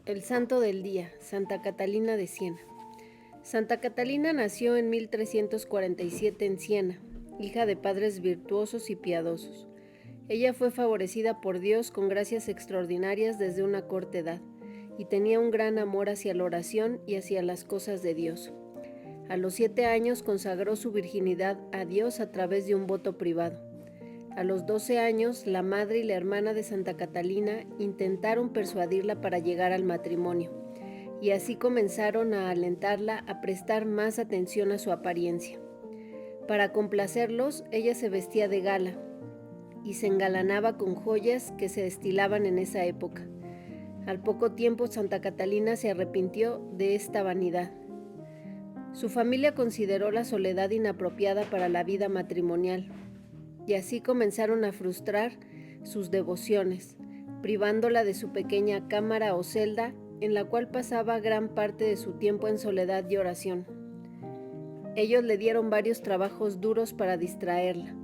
El santo del día, Santa Catalina de Siena. Santa Catalina nació en 1347 en Siena, hija de padres virtuosos y piadosos. Ella fue favorecida por Dios con gracias extraordinarias desde una corta edad, y tenía un gran amor hacia la oración y hacia las cosas de Dios. A los 7 años consagró su virginidad a Dios a través de un voto privado. A los 12 años, la madre y la hermana de Santa Catalina intentaron persuadirla para llegar al matrimonio, y así comenzaron a alentarla a prestar más atención a su apariencia. Para complacerlos, ella se vestía de gala y se engalanaba con joyas que se destilaban en esa época. Al poco tiempo, Santa Catalina se arrepintió de esta vanidad. Su familia consideró la soledad inapropiada para la vida matrimonial, y así comenzaron a frustrar sus devociones, privándola de su pequeña cámara o celda en la cual pasaba gran parte de su tiempo en soledad y oración. Ellos le dieron varios trabajos duros para distraerla.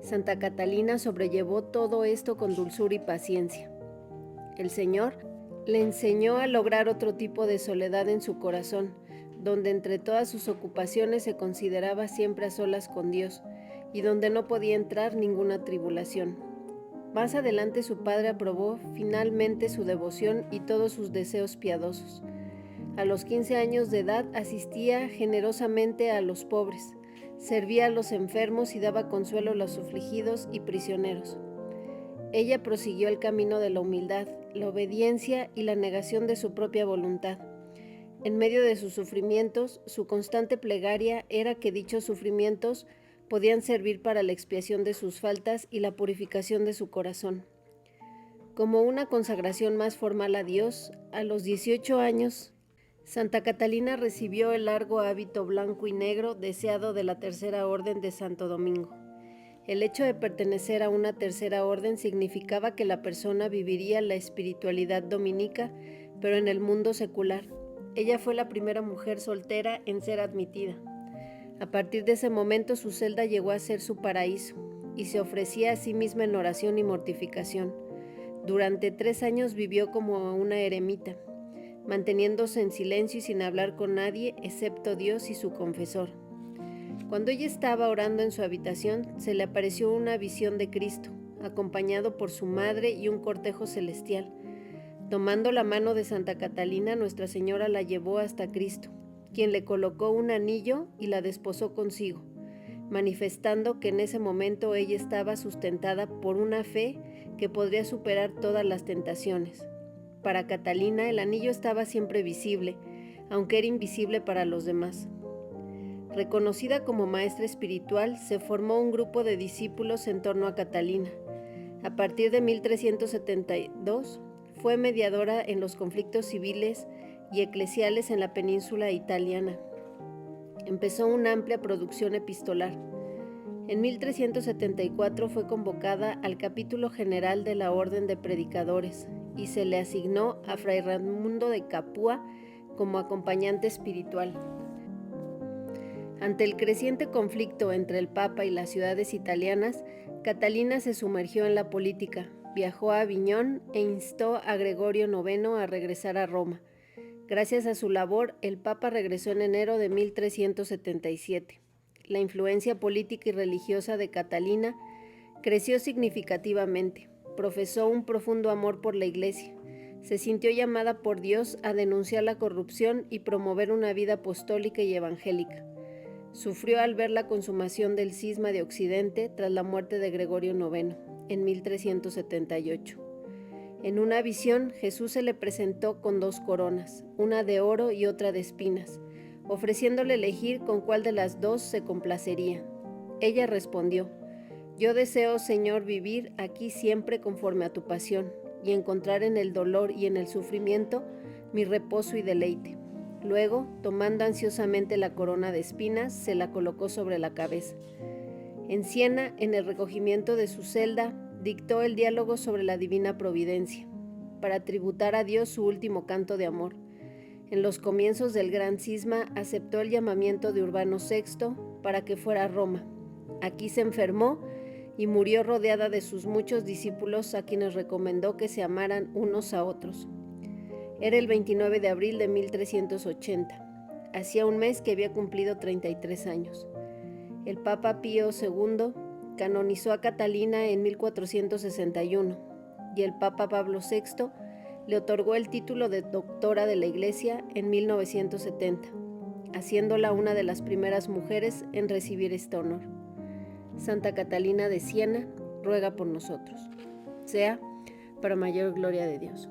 Santa Catalina sobrellevó todo esto con dulzura y paciencia. El Señor le enseñó a lograr otro tipo de soledad en su corazón, donde entre todas sus ocupaciones se consideraba siempre a solas con Dios, y donde no podía entrar ninguna tribulación. Más adelante su padre aprobó finalmente su devoción y todos sus deseos piadosos. A los 15 años de edad asistía generosamente a los pobres, servía a los enfermos y daba consuelo a los afligidos y prisioneros. Ella prosiguió el camino de la humildad, la obediencia y la negación de su propia voluntad. En medio de sus sufrimientos, su constante plegaria era que dichos sufrimientos podían servir para la expiación de sus faltas y la purificación de su corazón. Como una consagración más formal a Dios, a los 18 años, Santa Catalina recibió el largo hábito blanco y negro deseado de la Tercera Orden de Santo Domingo. El hecho de pertenecer a una tercera orden significaba que la persona viviría la espiritualidad dominica, pero en el mundo secular. Ella fue la primera mujer soltera en ser admitida. A partir de ese momento su celda llegó a ser su paraíso, y se ofrecía a sí misma en oración y mortificación. Durante 3 años vivió como una eremita, manteniéndose en silencio y sin hablar con nadie excepto Dios y su confesor. Cuando ella estaba orando en su habitación, se le apareció una visión de Cristo, acompañado por su madre y un cortejo celestial. Tomando la mano de Santa Catalina, Nuestra Señora la llevó hasta Cristo, quien le colocó un anillo y la desposó consigo, manifestando que en ese momento ella estaba sustentada por una fe que podría superar todas las tentaciones. Para Catalina, el anillo estaba siempre visible, aunque era invisible para los demás. Reconocida como maestra espiritual, se formó un grupo de discípulos en torno a Catalina. A partir de 1372, fue mediadora en los conflictos civiles y eclesiales en la península italiana. Empezó una amplia producción epistolar. En 1374 fue convocada al capítulo general de la Orden de Predicadores y se le asignó a Fray Raimundo de Capua como acompañante espiritual. Ante el creciente conflicto entre el Papa y las ciudades italianas, Catalina se sumergió en la política, viajó a Aviñón e instó a Gregorio IX a regresar a Roma. Gracias a su labor, el Papa regresó en enero de 1377. La influencia política y religiosa de Catalina creció significativamente. Profesó un profundo amor por la Iglesia. Se sintió llamada por Dios a denunciar la corrupción y promover una vida apostólica y evangélica. Sufrió al ver la consumación del cisma de Occidente tras la muerte de Gregorio IX en 1378. En una visión, Jesús se le presentó con 2 coronas, una de oro y otra de espinas, ofreciéndole elegir con cuál de las 2 se complacería. Ella respondió: «Yo deseo, Señor, vivir aquí siempre conforme a tu pasión y encontrar en el dolor y en el sufrimiento mi reposo y deleite». Luego, tomando ansiosamente la corona de espinas, se la colocó sobre la cabeza. En Siena, en el recogimiento de su celda, dictó el diálogo sobre la divina providencia, para tributar a Dios su último canto de amor. En los comienzos del gran cisma, aceptó el llamamiento de Urbano VI para que fuera a Roma. Aquí se enfermó y murió rodeada de sus muchos discípulos a quienes recomendó que se amaran unos a otros. Era el 29 de abril de 1380. Hacía un mes que había cumplido 33 años. El Papa Pío II canonizó a Catalina en 1461 y el Papa Pablo VI le otorgó el título de doctora de la Iglesia en 1970, haciéndola una de las primeras mujeres en recibir este honor. Santa Catalina de Siena ruega por nosotros. Sea para mayor gloria de Dios.